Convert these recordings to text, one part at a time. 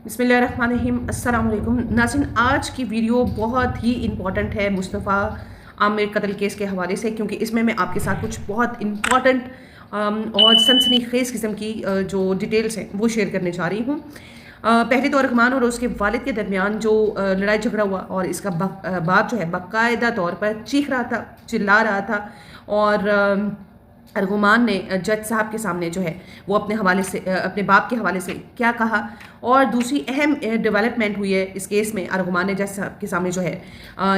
बिस्मिल्लाहिर्रहमानिर्रहीम। अस्सलाम वालेकुम नाज़रीन, आज की वीडियो बहुत ही इम्पॉर्टेंट है मुस्तफ़ा आमिर कत्ल केस के हवाले से, क्योंकि इसमें मैं आपके साथ कुछ बहुत इम्पॉर्टेंट और सनसनीखेज़ किस्म की जो डिटेल्स हैं वो शेयर करने जा रही हूँ। पहले तो अरगमान और उसके वालिद के दरमियान जो लड़ाई झगड़ा हुआ और इसका बाप जो है बाकायदा तौर पर चीख रहा था, चिल्ला रहा था और अरगुमान ने जज साहब के सामने जो है वो अपने हवाले से अपने बाप के हवाले से क्या कहा। और दूसरी अहम डेवलपमेंट हुई है इस केस में, अरगुमान ने जज साहब के सामने जो है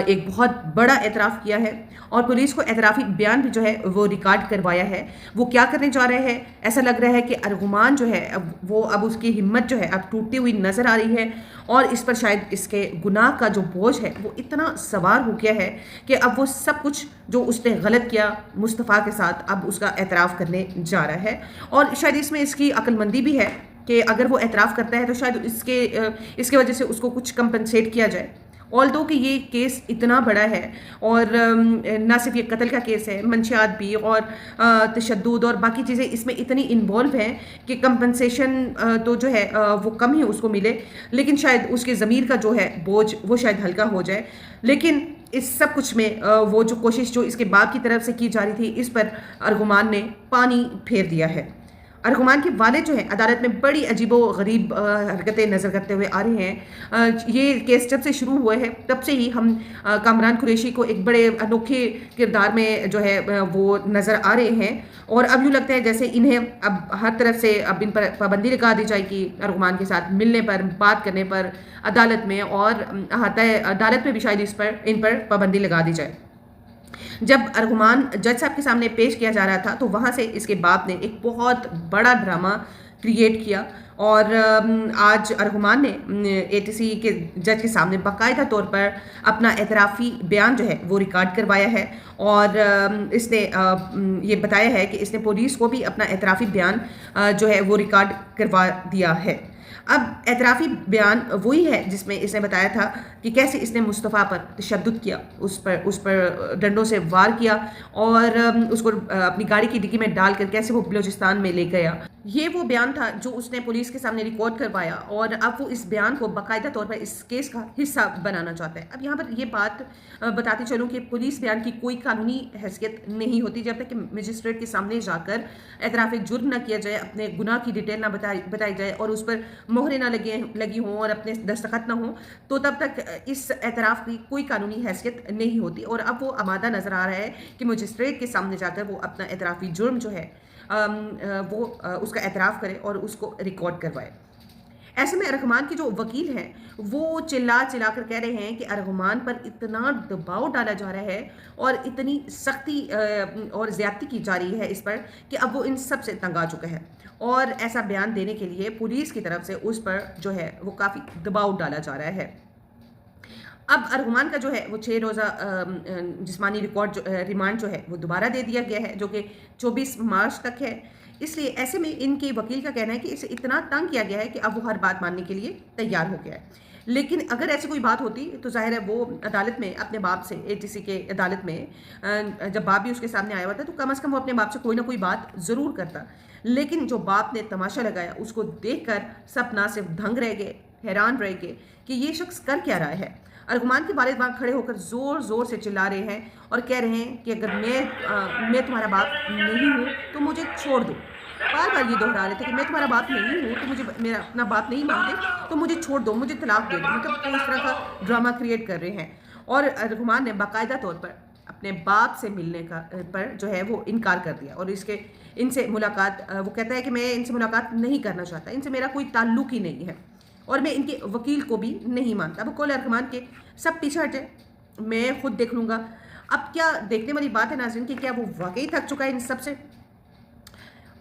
एक बहुत बड़ा एतराफ़ किया है और पुलिस को एतराफ़ी बयान भी जो है वो रिकॉर्ड करवाया है। वो क्या करने जा रहे हैं, ऐसा लग रहा है कि अरगुमान जो है अब उसकी हिम्मत जो है अब टूटती हुई नज़र आ रही है और इस पर शायद इसके गुनाह का जो बोझ है वो इतना सवार हो गया है कि अब वो सब कुछ जो उसने गलत किया मुस्तफ़ा के साथ अब उसका एतराफ़ करने जा रहा है। और शायद इसमें इसकी अक्लमंदी भी है कि अगर वो एतराफ़ करता है तो शायद इसके वजह से उसको कुछ कंपनसेट किया जाए। ऑल्दो कि ये केस इतना बड़ा है और ना सिर्फ ये कत्ल का केस है, मंशियात भी और तशद्दुद और बाकी चीज़ें इसमें इतनी इन्वॉल्व हैं कि कंपनसेशन तो जो है वो कम ही उसको मिले, लेकिन शायद उसके ज़मीर का जो है बोझ वो शायद हल्का हो जाए। लेकिन इस सब कुछ में वो जो कोशिश जो इसके बाप की तरफ से की जा रही थी, इस पर अरगुमान ने पानी फेर दिया है। अरगुमान के वालिद जो हैं अदालत में बड़ी अजीबो गरीब हरकतें नज़र करते हुए आ रहे हैं। ये केस जब से शुरू हुए हैं तब से ही हम कामरान कुरैशी को एक बड़े अनोखे किरदार में जो है वो नज़र आ रहे हैं और अब यूँ लगता है जैसे इन्हें अब हर तरफ से अब इन पर पाबंदी लगा दी जाएगी अरगुमान के साथ मिलने पर, बात करने पर अदालत में, और अदालत में भी शायद इन पर पाबंदी लगा दी जाए। जब अरगुमान जज साहब के सामने पेश किया जा रहा था तो वहाँ से इसके बाप ने एक बहुत बड़ा ड्रामा क्रिएट किया और आज अरगुमान ने एटीसी के जज के सामने बाकायदा तौर पर अपना एतराफ़ी बयान जो है वो रिकॉर्ड करवाया है और इसने ये बताया है कि इसने पुलिस को भी अपना एतराफ़ी बयान जो है वो रिकॉर्ड करवा दिया है। अब एतराफ़ी बयान वही है जिसमें इसने बताया था कि कैसे इसने मुस्तफ़ा पर तशद्दुद किया, उस पर डंडों से वार किया और उसको अपनी गाड़ी की डिक्की में डालकर कैसे वो बलूचिस्तान में ले गया। ये वो बयान था जो उसने पुलिस के सामने रिकॉर्ड करवाया और अब वो इस बयान को बाकायदा तौर पर इस केस का हिस्सा बनाना चाहता है। अब यहाँ पर ये बात बताती चलूँ कि पुलिस बयान की कोई कानूनी हैसियत नहीं होती जब तक कि मजिस्ट्रेट के सामने जाकर एतराफ़ जुर्म ना किया जाए, अपने गुनाह की डिटेल ना बताई जाए और उस पर मोहरें ना लगी हों और अपने दस्तखत ना हों, तो तब तक इस एतराफ़ की कोई कानूनी हैसियत नहीं होती। और अब वो आमादा नज़र आ रहा है कि मजिस्ट्रेट के सामने जाकर वो अपना एतराफ़ी जुर्म जो है वो उसका एतराफ़ करे और उसको रिकॉर्ड करवाए। ऐसे में अरगुमान के जो वकील हैं वो चिल्ला कर कह रहे हैं कि अरगुमान पर इतना दबाव डाला जा रहा है और इतनी सख्ती और ज़्यादती की जा रही है इस पर कि अब वो इन सब से तंग आ चुका है और ऐसा बयान देने के लिए पुलिस की तरफ से उस पर जो है वो काफ़ी दबाव डाला जा रहा है। अब अरगुमान का जो है वो 6 रोज़ा जिस्मानी रिमांड जो है वो दोबारा दे दिया गया है, जो कि 24 मार्च तक है। इसलिए ऐसे में इनके वकील का कहना है कि इसे इतना तंग किया गया है कि अब वो हर बात मानने के लिए तैयार हो गया है। लेकिन अगर ऐसी कोई बात होती तो ज़ाहिर है वो अदालत में अपने बाप से, एटीसी के अदालत में जब बाप भी उसके सामने आया हुआ था तो कम से कम वो अपने बाप से कोई ना कोई बात ज़रूर करता। लेकिन जो बाप ने तमाशा लगाया उसको देखकर सब ना सिर्फ दंग रह गए, हैरान रह गए कि ये शख्स कर क्या रहा है। अरगुमान के वालिद वहाँ खड़े होकर ज़ोर ज़ोर से चिल्ला रहे हैं और कह रहे हैं कि अगर मैं तुम्हारा बाप नहीं हूँ तो मुझे छोड़ दो। बार बार ये दोहरा रहे थे कि मैं तुम्हारा बाप नहीं हूँ तो मुझे मेरा अपना बाप नहीं मानते तो मुझे छोड़ दो, मुझे तलाक दे दो। मतलब तो इस तरह का ड्रामा क्रिएट कर रहे हैं और अरगुमान ने बाकायदा तौर पर अपने बाप से मिलने का पर जो है वो इनकार कर दिया और इनसे मुलाकात वो कहता है कि मैं इनसे मुलाकात नहीं करना चाहता, इनसे मेरा कोई ताल्लुक ही नहीं है और मैं इनके वकील को भी नहीं मानता। अब कौल अरगुमान के सब पीछे हट जाए, मैं खुद देख लूँगा। अब क्या देखने वाली बात है नाज़रीन कि क्या वो वाकई थक चुका है इन सब से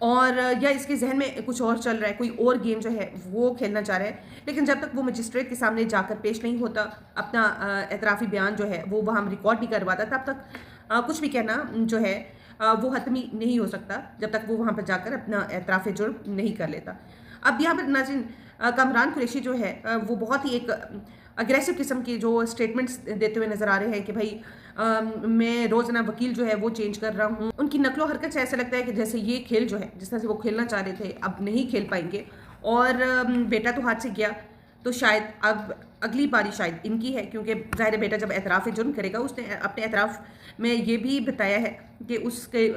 और या इसके जहन में कुछ और चल रहा है, कोई और गेम जो है वो खेलना चाह रहा है। लेकिन जब तक वो मजिस्ट्रेट के सामने जाकर पेश नहीं होता, अपना एतराफ़ी बयान जो है वो वहाँ रिकॉर्ड नहीं करवाता, तब तक कुछ भी कहना जो है वो हतमी नहीं हो सकता जब तक वो वहाँ पर जाकर अपना एतराफ़ जुर्म नहीं कर लेता। अब यहाँ पर नाज़रीन कामरान कुरैशी जो है वो बहुत ही एक अग्रेसिव किस्म की जो स्टेटमेंट्स देते हुए नज़र आ रहे हैं कि भाई मैं रोज़ाना वकील जो है वो चेंज कर रहा हूँ। उनकी नकलो हरकत से ऐसा लगता है कि जैसे ये खेल जो है जिस तरह से वो खेलना चाह रहे थे अब नहीं खेल पाएंगे और बेटा तो हाथ से गया, तो शायद अब अगली बारी शायद इनकी है, क्योंकि ज़ाहिर है बेटा जब एतराफ़ जुर्म करेगा, उसने अपने एतराफ़ में ये भी बताया है कि उसके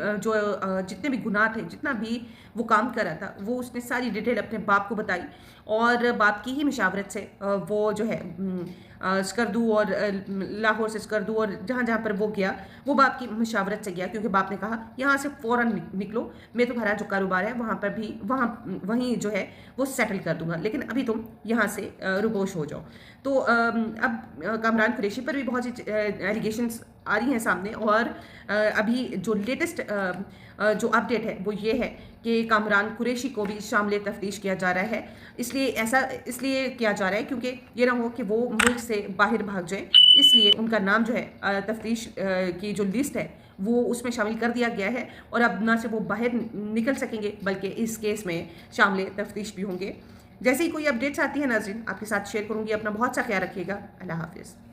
जितने भी गुनाह थे, जितना भी वो काम कर रहा था, वो उसने सारी डिटेल अपने बाप को बताई, और बाप की ही मशावरत से वो जो है स्कर्दू और लाहौर से स्कर्दू और जहाँ जहाँ पर वो गया, वो बाप की मशावरत से गया, क्योंकि बाप ने कहा यहाँ से फ़ौरन निकलो, मैं तुम्हारा जो कारोबार है वहाँ पर भी वहीं जो है वो सेटल कर दूंगा, लेकिन अभी तुम यहाँ से रुपोश हो जाओ। तो अब कामरान कुरैशी पर भी बहुत सी एलिगेशंस आ रही हैं सामने, और अभी जो लेटेस्ट जो अपडेट है वो ये है कि कामरान कुरैशी को भी शामिल तफ्तीश किया जा रहा है। इसलिए किया जा रहा है क्योंकि ये ना हो कि वो मुल्क से बाहर भाग जाए, इसलिए उनका नाम जो है तफ्तीश की जो लिस्ट है वो उसमें शामिल कर दिया गया है, और अब ना से वो बाहर निकल सकेंगे बल्कि इस केस में शामिल तफ्तीश भी होंगे। जैसे ही कोई अपडेट्स आती है नाज़रीन, आपके साथ शेयर करूँगी। अपना बहुत सा ख्याल रखिएगा। अल्लाह हाफ़िज़।